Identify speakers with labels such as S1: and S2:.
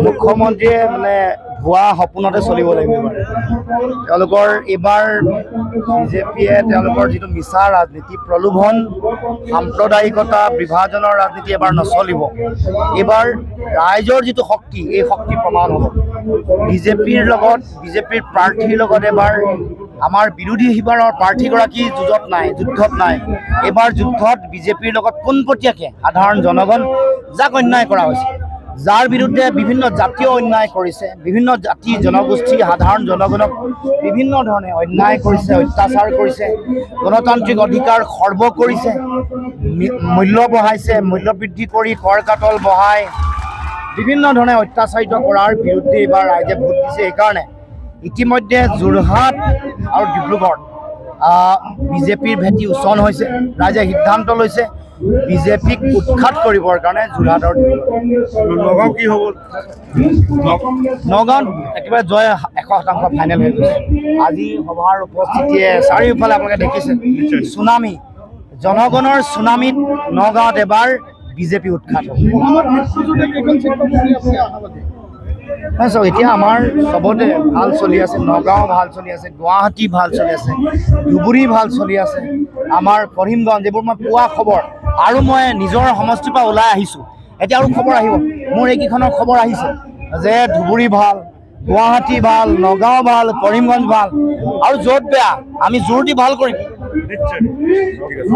S1: মুখ্যমন্ত্ৰীয়ে মানে ভুৱা সপোনতে চলিব লাগিব তেওঁলোকৰ এইবাৰ বিজেপিয়ে তেওঁলোকৰ যিটো মিছা ৰাজনীতি প্ৰলোভন সাম্প্ৰদায়িকতা বিভাজনৰ ৰাজনীতি এবাৰ নচলিব এইবাৰ ৰাইজৰ যিটো শক্তি এই শক্তি প্ৰমাণ হ'ব বিজেপিৰ লগত বিজেপিৰ প্ৰাৰ্থীৰ লগত এবাৰ আমাৰ বিৰোধী শিবিৰৰ প্ৰাৰ্থীগৰাকী যুদ্ধত নাই এইবাৰ যুদ্ধত বিজেপিৰ লগত পোনপটীয়াকৈ সাধাৰণ জনগণ যাক অন্যায় কৰা হৈছে যাৰ বিৰুদ্ধে বিভিন্ন জাতীয় অন্যায় কৰিছে বিভিন্ন জাতি জনগোষ্ঠী সাধাৰণ জনগণক বিভিন্ন ধৰণে অন্যায় কৰিছে অত্যাচাৰ কৰিছে গণতান্ত্ৰিক অধিকাৰ খৰ্ব কৰিছে মূল্য বঢ়াইছে মূল্য বৃদ্ধি কৰি কৰ কাটল বঢ়াই বিভিন্ন ধৰণে অত্যাচাৰিত কৰাৰ বিৰুদ্ধে এইবাৰ ৰাইজে ভোট দিছে এইকাৰণে ইতিমধ্যে যোৰহাট আৰু ডিব্ৰুগড় বিজেপিৰ ভেটি উচন হৈছে ৰাইজে সিদ্ধান্ত লৈছে বিজেপিক উৎখাত কৰিবৰ কাৰণে যোৰহাট আৰু নগাঁও কি হ'ব নগাঁৱত একেবাৰে জয় 100% ফাইনেল হৈ গৈছে আজি সভাৰ উপস্থিতিয়ে চাৰিওফালে আপোনালোকে দেখিছে চুনামি জনগণৰ চুনামিত নগাঁৱত এবাৰ বিজেপি উৎখাত এতিয়া আমাৰ চবতে ভাল চলি আছে নগাঁও ভাল চলি আছে গুৱাহাটী ভাল চলি আছে ধুবুৰী ভাল চলি আছে আমাৰ কৰিমগঞ্জ এইবোৰ মই পোৱা খবৰ আৰু মই নিজৰ সমষ্টিৰ পৰা ওলাই আহিছোঁ এতিয়া আৰু খবৰ আহিব মোৰ এইকেইখনৰ খবৰ আহিছে যে ধুবুৰী ভাল গুৱাহাটী ভাল নগাঁও ভাল কৰিমগঞ্জ ভাল আৰু য'ত বেয়া আমি জোৰ দি ভাল কৰিম